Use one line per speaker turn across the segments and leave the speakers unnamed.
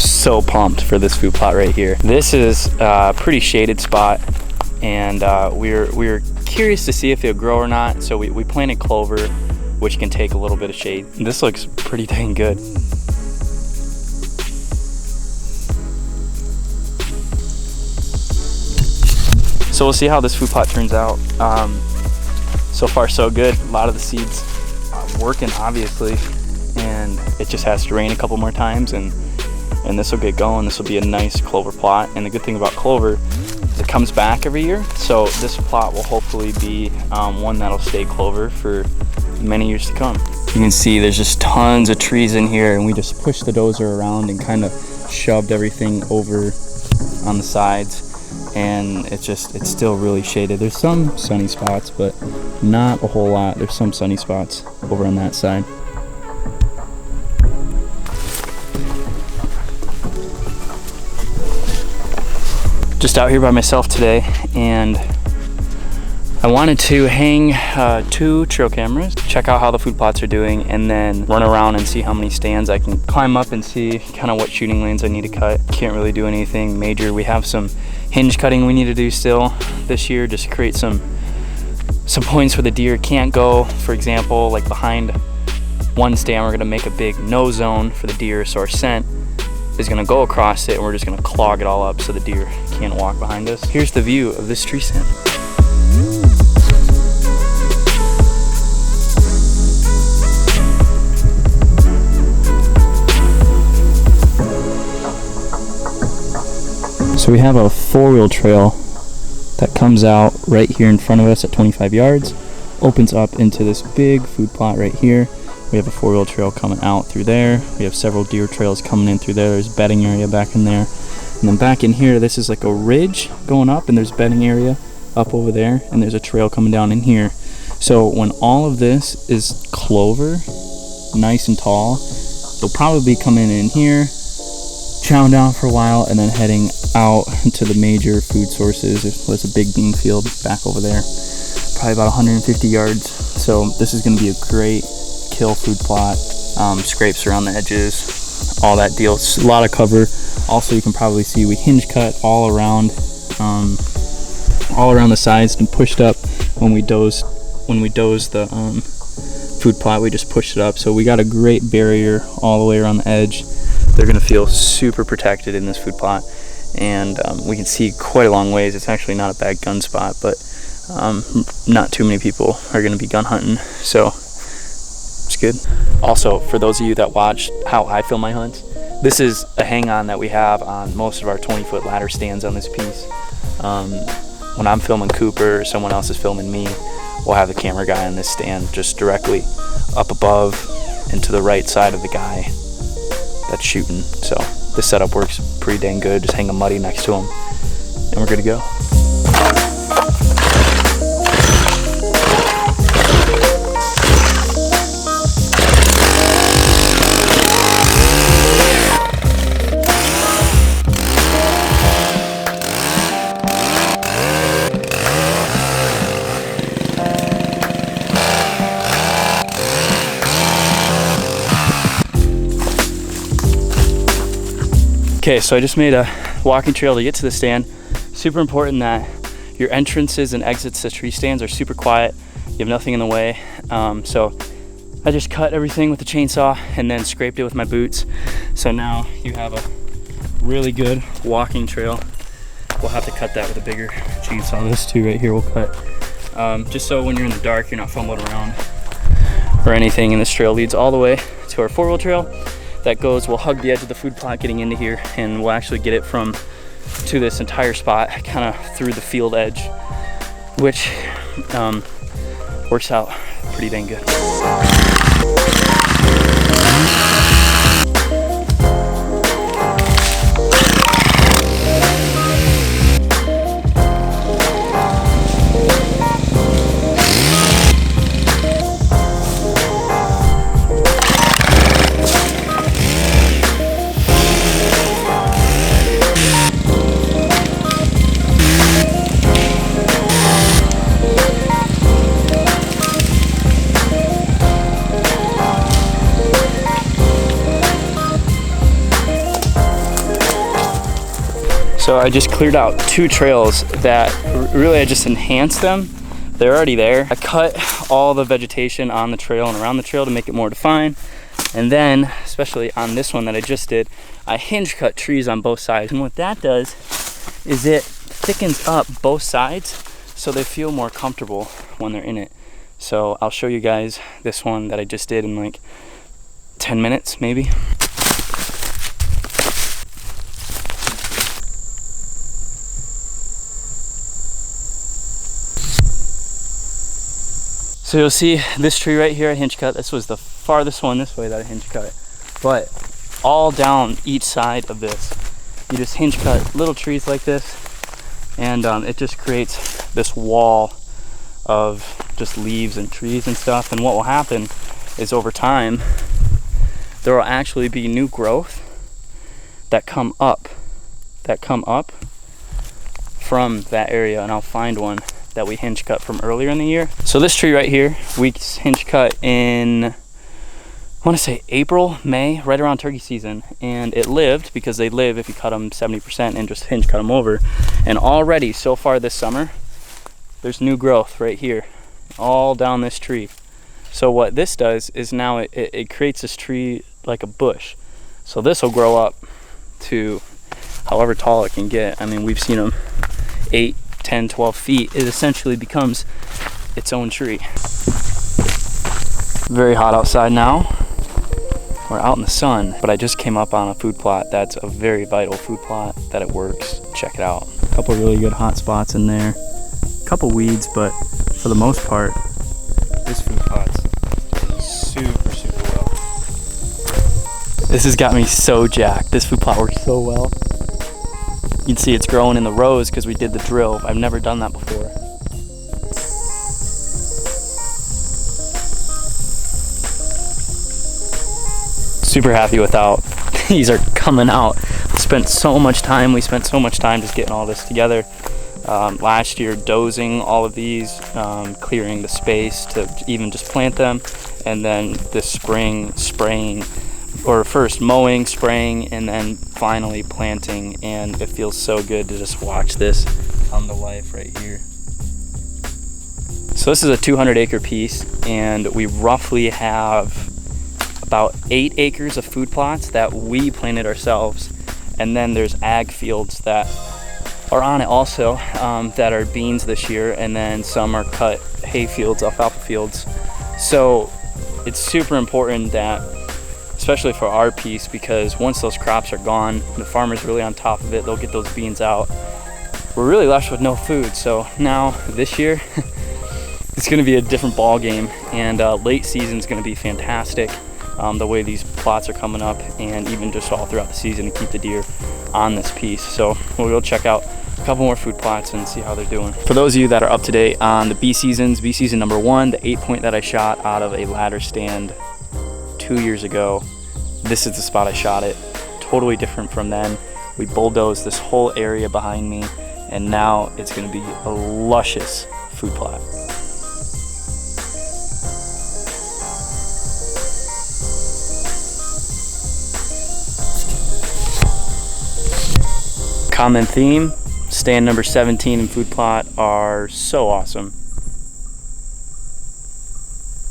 So pumped for this food plot right here. This is a pretty shaded spot, and we're curious to see if it'll grow or not. So we planted clover, which can take a little bit of shade. This looks pretty dang good. So we'll see how this food plot turns out. So far so good. A lot of the seeds are working, obviously, and it just has to rain a couple more times and this will get going. This will be a nice clover plot, and the good thing about clover is it comes back every year, so this plot will hopefully be one that'll stay clover for many years to come. You can see there's just tons of trees in here, and we just pushed the dozer around and kind of shoved everything over on the sides, and it's still really shaded. There's some sunny spots, but not a whole lot. There's some sunny spots over on that side. Just out here by myself today, and I wanted to hang 2 trail cameras, check out how the food plots are doing, and then run around and see how many stands I can climb up and see kind of what shooting lanes I need to cut. Can't really do anything major. We have some hinge cutting we need to do still this year, just to create some points where the deer can't go. For example, like behind one stand, we're gonna make a big no zone for the deer, so our scent is gonna go across it, and we're just gonna clog it all up so the deer can't walk behind us. Here's the view of this tree stand. So we have a 4-wheel trail that comes out right here in front of us at 25 yards, opens up into this big food plot right here. We have a 4-wheel trail coming out through there. We have several deer trails coming in through there. There's bedding area back in there. And then back in here, this is like a ridge going up, and there's bedding area up over there, and there's a trail coming down in here. So when all of this is clover, nice and tall, they'll probably be coming in here, chowing down for a while, and then heading out to the major food sources. There's a big bean field back over there, probably about 150 yards. So this is gonna be a great kill food plot. Scrapes around the edges, all that deal. It's a lot of cover. Also, you can probably see we hinge cut all around the sides and pushed up when we dozed the food plot. We just pushed it up, so we got a great barrier all the way around the edge. They're gonna feel super protected in this food plot, and we can see quite a long ways. It's actually not a bad gun spot, but not too many people are gonna be gun hunting, so it's good. Also, for those of you that watch how I film my hunts, this is a hang-on that we have on most of our 20-foot ladder stands on this piece. When I'm filming Cooper or someone else is filming me, we'll have the camera guy on this stand just directly up above and to the right side of the guy that's shooting. So this setup works pretty dang good. Just hang a muddy next to him and we're good to go. Okay, so I just made a walking trail to get to the stand. Super important that your entrances and exits to tree stands are super quiet. You have nothing in the way. So I just cut everything with the chainsaw and then scraped it with my boots. So now you have a really good walking trail. We'll have to cut that with a bigger chainsaw. This too right here we'll cut. Just so when you're in the dark, you're not fumbling around or anything. And this trail leads all the way to our 4-wheel trail. That goes, we'll hug the edge of the food plot getting into here, and we'll actually get it from to this entire spot, kind of through the field edge, which works out pretty dang good. So I just cleared out 2 trails that really I just enhanced them. They're already there. I cut all the vegetation on the trail and around the trail to make it more defined. And then, especially on this one that I just did, I hinge cut trees on both sides. And what that does is it thickens up both sides so they feel more comfortable when they're in it. So I'll show you guys this one that I just did in like 10 minutes maybe. So you'll see this tree right here I hinge cut. This was the farthest one this way that I hinge cut. But all down each side of this, you just hinge cut little trees like this, and it just creates this wall of just leaves and trees and stuff. And what will happen is over time, there will actually be new growth that come up from that area, and I'll find one that we hinge cut from earlier in the year. So this tree right here, we hinge cut in, I want to say April, May, right around turkey season. And it lived, because they live if you cut them 70% and just hinge cut them over. And already so far this summer, there's new growth right here, all down this tree. So what this does is now it creates this tree like a bush. So this will grow up to however tall it can get. I mean, we've seen them 8, 10, 12 feet. It essentially becomes its own tree. Very hot outside now. We're out in the sun, but I just came up on a food plot that's a very vital food plot that it works. Check it out. A couple really good hot spots in there. A couple weeds, but for the most part, this food plot's super well. This has got me so jacked. This food plot works so well. You can see it's growing in the rows because we did the drill. I've never done that before. Super happy with how these are coming out. We spent so much time just getting all this together. Last year dozing all of these, clearing the space to even just plant them, and then this spring spraying, or first mowing, spraying, and then finally planting. And it feels so good to just watch this come to life right here. So this is a 200-acre piece, and we roughly have about 8 acres of food plots that we planted ourselves, and then there's ag fields that are on it also, that are beans this year, and then some are cut hay fields, alfalfa fields. So it's super important that, especially for our piece, because once those crops are gone, the farmer's really on top of it, they'll get those beans out. We're really left with no food. So now this year, it's gonna be a different ball game, and late season's gonna be fantastic. The way these plots are coming up, and even just all throughout the season to keep the deer on this piece. So we'll go check out a couple more food plots and see how they're doing. For those of you that are up to date on the bee seasons, bee season number 1, the 8-point that I shot out of a ladder stand 2 years ago, this is the spot I shot it. Totally different from then. We bulldozed this whole area behind me, and now it's going to be a luscious food plot. Common theme, stand number 17 and food plot are so awesome.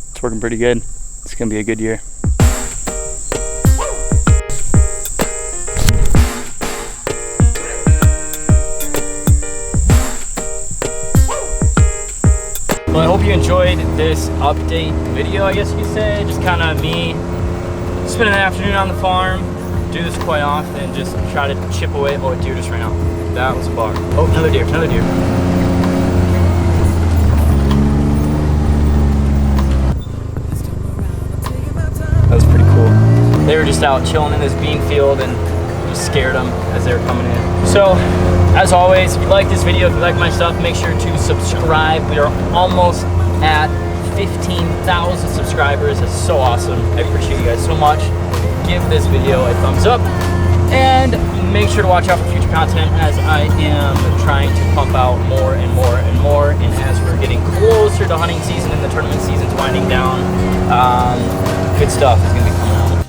It's working pretty good. It's gonna be a good year. Well, I hope you enjoyed this update video, I guess you could say. Just kind of me spending the afternoon on the farm. Do this quite often, just try to chip away. Oh, a deer just ran out. That was a bar. Oh, another deer, another deer. That was pretty cool. They were just out chilling in this bean field, and just scared them as they were coming in. So, as always, if you like this video, if you like my stuff, make sure to subscribe. We are almost at 15,000 subscribers. That's so awesome. I appreciate you guys so much. Give this video a thumbs up, and make sure to watch out for future content, as I am trying to pump out more and more and more. And as we're getting closer to hunting season and the tournament season's winding down, good stuff is going to be coming out.